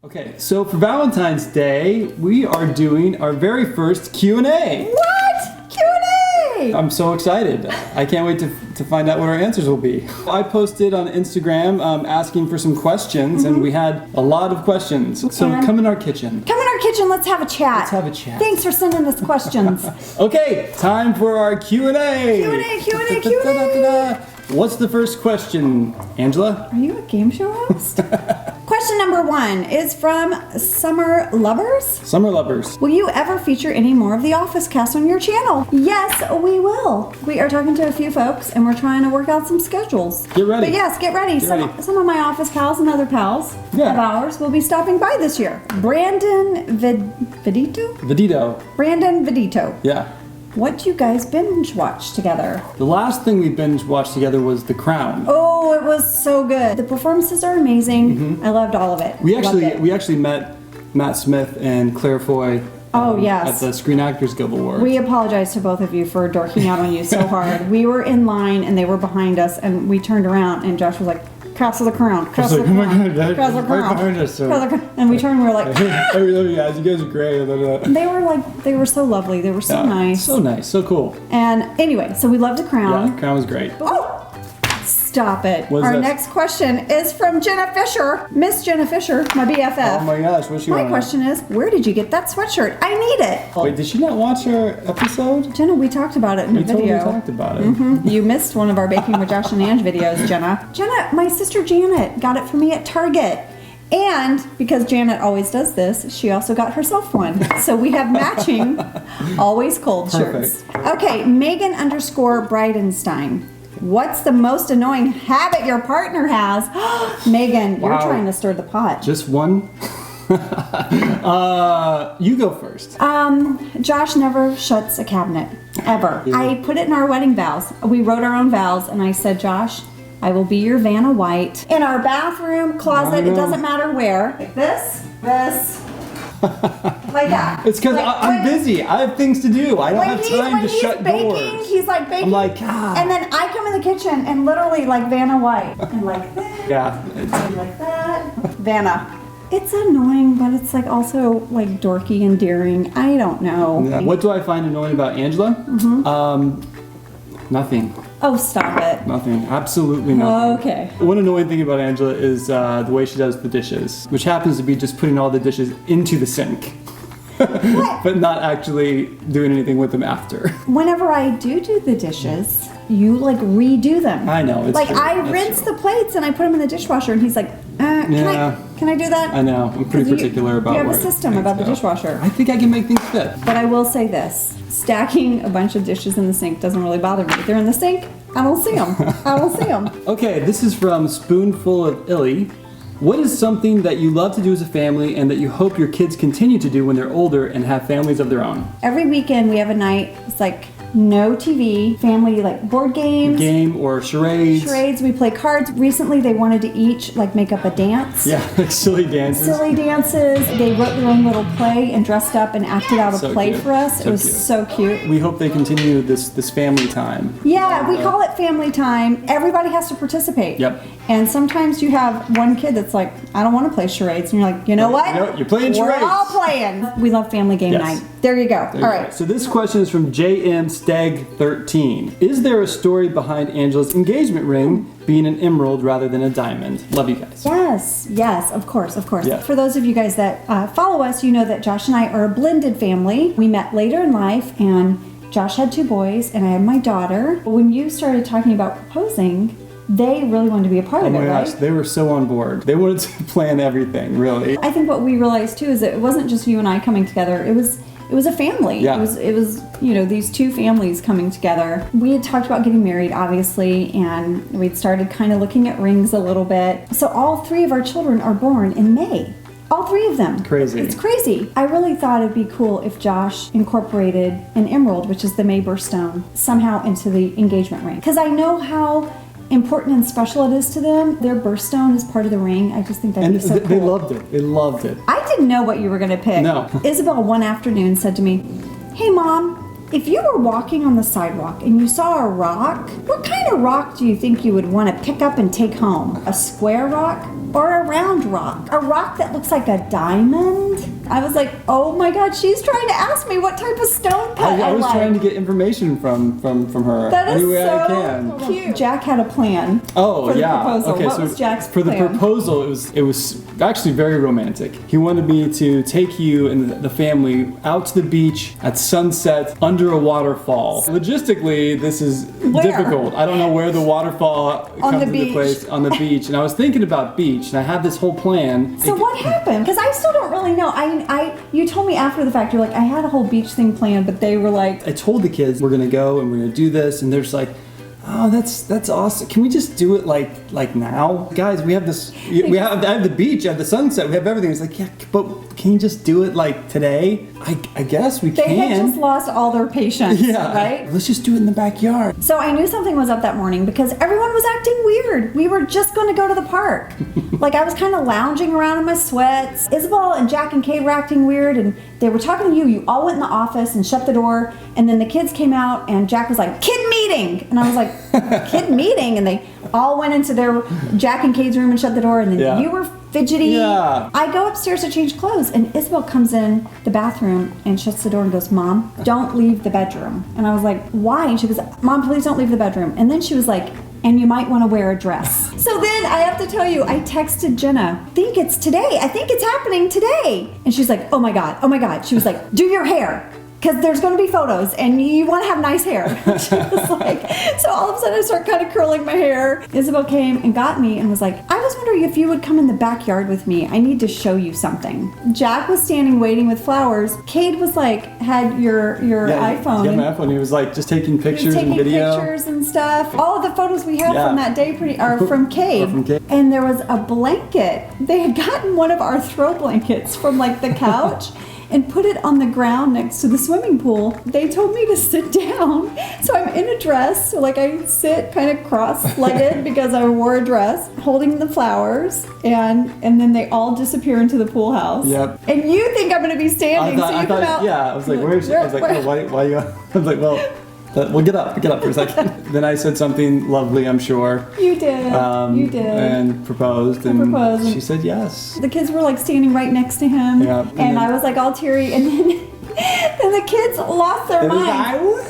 Okay, so for Valentine's Day, we are doing our very first Q&A. What? Q&A! I'm so excited. I can't wait to find out what our answers will be. I posted on Instagram asking for some questions, and we had a lot of questions. So come in our kitchen. Come in our kitchen, let's have a chat. Let's have a chat. Thanks for sending us questions. Okay, time for our Q&A. Q&A. What's the first question, Angela? Are you a game show host? Question number 1 is from Summer Lovers. Summer Lovers. Will you ever feature any more of The Office cast on your channel? Yes, we will. We are talking to a few folks and we're trying to work out some schedules. Get ready. But yes, get ready. Some of my office pals and other pals of ours will be stopping by this year. Brandon Vidito? Brandon Vidito. Yeah. What do you guys binge watch together? The last thing we binge watched together was The Crown. Oh, it was so good. The performances are amazing. I loved all of it. We actually met Matt Smith and Claire Foy at the Screen Actors Guild Awards. We apologize to both of you for dorking out on you so hard. We were in line and they were behind us and we turned around and Josh was like, Castle of the Crown. Castle of the Crown. Oh my God, Castle of the Crown. right behind us. And we turned and we were like, I love you guys. You guys are great. they were so lovely. They were so nice. So nice. So cool. And anyway, so we loved The Crown. Yeah, The Crown was great. Oh! Stop it. What's Our this? next question is from Jenna Fisher. Miss Jenna Fisher, my BFF. Oh my gosh, what's she My question is, where did you get that sweatshirt? I need it. Wait, did she not watch our episode? Jenna, we talked about it in the video. We totally talked about it. You missed one of our Baking with Josh and Ange videos, Jenna. Jenna, my sister Janet got it for me at Target. And because Janet always does this, she also got herself one. So we have matching Always Cold shirts. Okay, Megan_Bridenstine. What's the most annoying habit your partner has? Megan, you're trying to stir the pot. Just one? You go first. Josh never shuts a cabinet, ever. Yeah. I put it in our wedding vows. We wrote our own vows, and I said, Josh, I will be your Vanna White. In our bathroom, closet, it doesn't matter where. Like this. Like that. It's because I'm busy. I have things to do. I don't have time to shut doors. He's like baking. I'm like, God. And then I come in the kitchen and literally like Vanna White. And like this. Yeah. And like that. Vanna. It's annoying, but it's like also like dorky, endearing. I don't know. Yeah. What do I find annoying about Angela? Nothing. Oh, stop it. Nothing. Absolutely nothing. Okay. One annoying thing about Angela is the way she does the dishes, which happens to be just putting all the dishes into the sink. But not actually doing anything with them after. Whenever I do the dishes, you like redo them. I know. Like I rinse the plates and I put them in the dishwasher and he's like, can I do that? I know. I'm pretty particular about it. You have a system about the dishwasher. I think I can make things fit. But I will say this. Stacking a bunch of dishes in the sink doesn't really bother me. They're in the sink. I don't see them. Okay, this is from Spoonful of Illy. What is something that you love to do as a family and that you hope your kids continue to do when they're older and have families of their own? Every weekend we have a night. It's like no TV, family like board games. Game or charades. Charades, we play cards. Recently they wanted to each like make up a dance. Yeah, like silly dances. They wrote their own little play and dressed up and acted out a play for us. It was so cute. We hope they continue this family time. Yeah, we call it family time. Everybody has to participate. Yep. And sometimes you have one kid that's like, I don't want to play charades. And you're like, you know what? No, you're playing charades. We're all playing. We love family game night. There you go. All right. So this question is from JM Stag 13. Is there a story behind Angela's engagement ring being an emerald rather than a diamond? Love you guys. Yes, of course. Yes. For those of you guys that follow us, you know that Josh and I are a blended family. We met later in life and Josh had 2 boys and I had my daughter. When you started talking about proposing, they really wanted to be a part of it, right? Oh my gosh, they were so on board. They wanted to plan everything, really. I think what we realized too is that it wasn't just you and I coming together. It was a family. Yeah. It was these 2 families coming together. We had talked about getting married, obviously, and we'd started kind of looking at rings a little bit. So all 3 of our children are born in May. All 3 of them. Crazy. It's crazy. I really thought it'd be cool if Josh incorporated an emerald, which is the May birthstone, somehow into the engagement ring. Because I know how important and special it is to them. Their birthstone is part of the ring. I just think that'd be so cool. They loved it. They loved it. I didn't know what you were going to pick. No. Isabel one afternoon said to me, hey Mom, if you were walking on the sidewalk and you saw a rock, what kind of rock do you think you would want to pick up and take home? A square rock or a round rock? A rock that looks like a diamond? I was like, oh my God, she's trying to ask me what type of stone cut I was like. trying to get information from her That is any way I so can. cute. Jack had a plan. Oh, for the yeah. proposal. Okay, What so was Jack's for plan? the proposal, it was actually very romantic. He wanted me to take you and the family out to the beach at sunset under a waterfall. Logistically, this is Where? difficult. I don't know where the waterfall On comes the into beach. place on the beach. And I was thinking about beach, and I had this whole plan. So what happened? Because I still don't really know. You told me after the fact, you're like, I had a whole beach thing planned, but they were like, I told the kids we're gonna go and we're gonna do this, and they're just like, oh, that's awesome. Can we just do it like now, guys? We have this. I have the beach, I have the sunset, we have everything. It's like, yeah, but can you just do it like today? I guess we they can. had just lost all their patience, Yeah, right? Let's just do it in the backyard. So I knew something was up that morning because everyone was acting weird. We were just going to go to the park. Like I was kind of lounging around in my sweats. Isabel and Jack and Kate were acting weird, and they were talking to you. You all went in the office and shut the door, and then the kids came out, and Jack was like, "Kid meeting," and I was like, "Kid meeting," and they all went into their Jack and Kate's room and shut the door, and then Yeah. you were fidgety. Yeah. I go upstairs to change clothes, and Isabel comes in the bathroom and shuts the door and goes, "Mom, don't leave the bedroom." And I was like, "Why?" And she goes, "Mom, please don't leave the bedroom." And then she was like, "And you might want to wear a dress." So then I have to tell you, I texted Jenna, "I think it's today. I think it's happening today." And she's like, "Oh my God, oh my God." She was like, "Do your hair, because there's going to be photos and you want to have nice hair." She was like, so all of a sudden I start kind of curling my hair. Isabel came and got me and was like, "I was wondering if you would come in the backyard with me. I need to show you something." Jack was standing waiting with flowers. Kate was like, had your iPhone. Yeah, my iPhone. He was like just taking He was pictures taking and video. pictures and stuff. All of the photos we have Yeah. from that day are from Kate. Are from Kate. And there was a blanket. They had gotten one of our throw blankets from like the couch and put it on the ground next to the swimming pool. They told me to sit down. So I'm in a dress. So like I sit kind of cross-legged because I wore a dress, holding the flowers, and then they all disappear into the pool house. Yep. And you think I'm gonna be standing, so you come out. Yeah, I was like, where is she? I was like, oh, why you? I was like, well, get up for a second. Then I said something lovely, I'm sure. You did. You did. And proposed, and proposed. she said yes. The kids were like standing right next to him. Yeah, And then- I was like all teary, and then the kids lost their They was minds. like, "Woo!"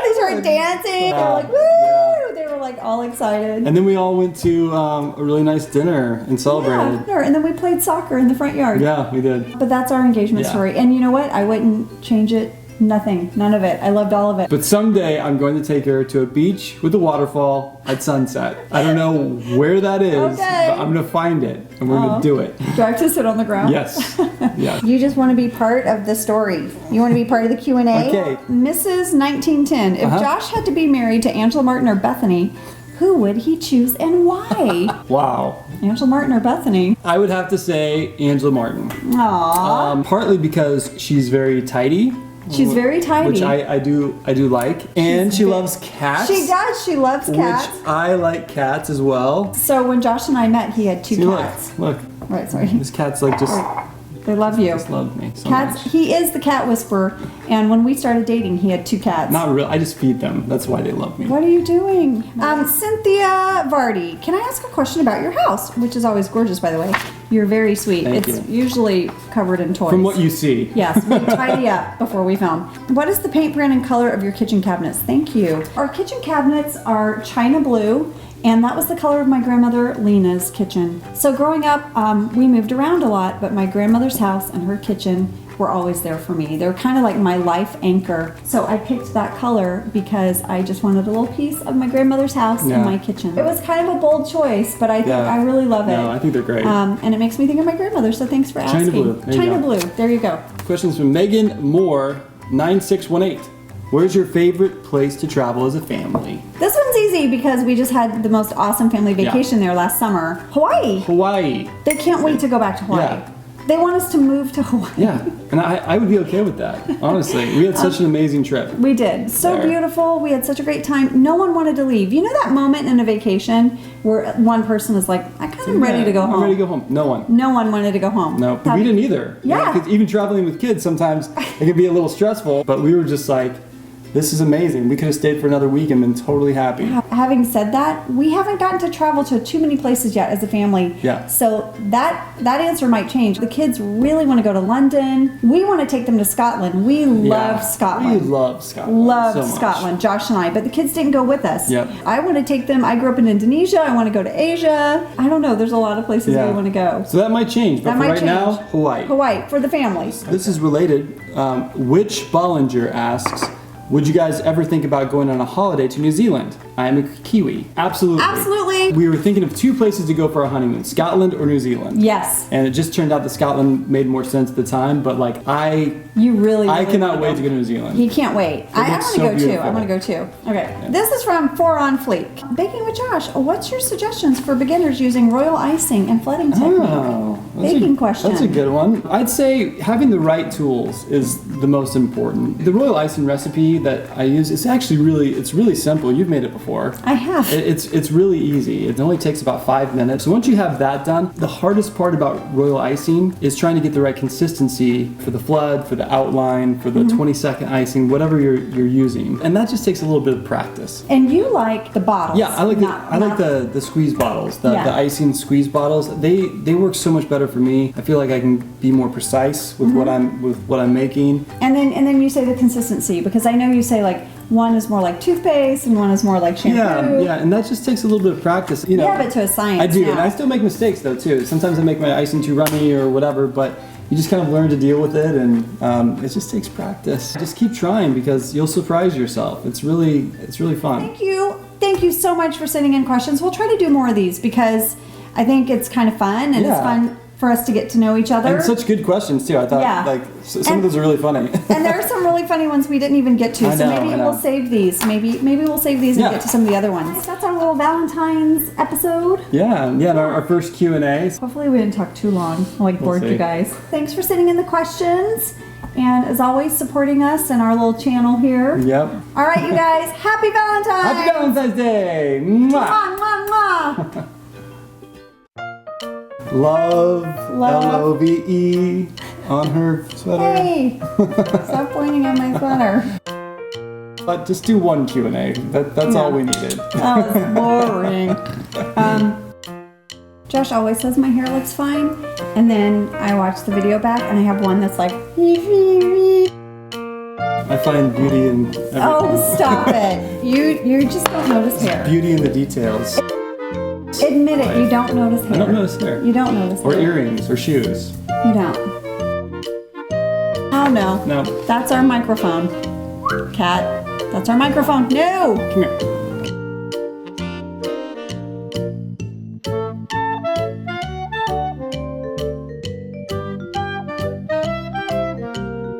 They started dancing. They were like, woo! Yeah. They were like all excited. And then we all went to a really nice dinner and celebrated. Yeah, and then we played soccer in the front yard. Yeah, we did. But that's our engagement Yeah. story. And you know what? I wouldn't change it. Nothing. None of it. I loved all of it. But someday I'm going to take her to a beach with a waterfall at sunset. I don't know where that is, Okay. but I'm going to find it and we're going to do it. Do I have to sit on the ground? Yes. Yes. You just want to be part of the story. You want to be part of the Q&A? Okay. Mrs. 1910. If Josh had to be married to Angela Martin or Bethenny, who would he choose and why? Wow. Angela Martin or Bethenny? I would have to say Angela Martin. Aww. Partly because she's very tidy. She's very tidy. Which I do like. And she loves cats. She does. She loves cats. Which I like cats as well. So when Josh and I met, he had two See, cats. look. Right, sorry. This cat's like just They love you. love me so Cats. much. He is the cat whisperer. And when we started dating, he had two cats. Not real. I just feed them. That's why they love me. What are you doing? Cynthia Vardy, can I ask a question about your house? Which is always gorgeous, by the way. You're very sweet. Thank It's you. usually covered in toys. From what you see. Yes, we tidy up before we film. What is the paint brand and color of your kitchen cabinets? Thank you. Our kitchen cabinets are china blue, and that was the color of my grandmother Lena's kitchen. So growing up, we moved around a lot, but my grandmother's house and her kitchen were always there for me. They're kind of like my life anchor. So I picked that color because I just wanted a little piece of my grandmother's house in Yeah. my kitchen. It was kind of a bold choice, but I think Yeah. I really love it. No, I think they're great. And it makes me think of my grandmother, so thanks for asking. China blue. There you China go. blue. There you go. Questions from Megan Moore, 9618. Where's your favorite place to travel as a family? This one's easy because we just had the most awesome family vacation there last summer. Hawaii. Hawaii. They can't wait to go back to Hawaii. Yeah. They want us to move to Hawaii. Yeah, and I would be okay with that, honestly. We had such an amazing trip. We did. So There. beautiful. We had such a great time. No one wanted to leave. You know that moment in a vacation where one person is like, I kind of ready to go home. I'm ready to go home. No one. No one wanted to go home. No, we didn't either. Yeah. You know, 'cause even traveling with kids, sometimes it can be a little stressful, but we were just like, this is amazing. We could have stayed for another week and been totally happy. Having said that, we haven't gotten to travel to too many places yet as a family. Yeah. So that answer might change. The kids really want to go to London. We want to take them to Scotland. We love Scotland. We love Scotland. Love so much. Scotland, Josh and I. But the kids didn't go with us. Yep. I want to take them. I grew up in Indonesia. I want to go to Asia. I don't know. There's a lot of places we want to go. So that might change. But That for might right change. now, Hawaii. Hawaii for the families. This is related. Which Bollinger asks, would you guys ever think about going on a holiday to New Zealand? I am a Kiwi. Absolutely. Absolutely. We were thinking of 2 places to go for our honeymoon, Scotland or New Zealand. Yes. And it just turned out that Scotland made more sense at the time, but like You really I cannot wanna wait to go to New Zealand. He can't wait. I want looks to so go too. beautiful. I want to go too. Okay. This is from 4 on Fleek. Baking with Josh. What's your suggestions for beginners using royal icing and flooding technique? Oh, Baking question. That's a good one. I'd say having the right tools is the most important. The royal icing recipe that I use is actually really simple. You've made it before. I have. It's really easy. It only takes about 5 minutes. So once you have that done, the hardest part about royal icing is trying to get the right consistency for the flood, for the outline, for the 20-second icing, whatever you're using. And that just takes a little bit of practice. And you like the bottles. Yeah, I like the squeeze bottles, the icing squeeze bottles. They work so much better for me. I feel like I can be more precise with what I'm making. And then you say the consistency, because I know you say like one is more like toothpaste and one is more like shampoo. Yeah, and that just takes a little bit of practice. You know, You have it to a science. I do, now. and I still make mistakes though too. Sometimes I make my icing too runny or whatever, but you just kind of learn to deal with it, and it just takes practice. Just keep trying because you'll surprise yourself. It's really fun. Thank you so much for sending in questions. We'll try to do more of these because I think it's kind of fun and it's fun for us to get to know each other. And such good questions too. I thought some of those are really funny. And there are some really funny ones we didn't even get to. So maybe we'll save these. Maybe we'll save these and get to some of the other ones. That's our little Valentine's episode. Yeah, and our first Q&A. Hopefully we didn't talk too long. Bored you guys. Thanks for sending in the questions. And as always, supporting us and our little channel here. Yep. All right, you guys. Happy Valentine's. Happy Valentine's Day. Mwah. Mwah, mwah, mwah. Love. Love on her sweater. Hey, stop pointing at my sweater. But just do one Q&A. That's all we needed. That was boring. Josh always says my hair looks fine, and then I watch the video back and I have one that's like I find beauty in everything. Oh, stop it. You just don't notice hair. Beauty in the details. Admit it, you don't notice hair. I don't notice hair. You don't notice Or hair. earrings or shoes. You don't. Oh no. No. That's our microphone. Cat, that's our microphone. No! Come here.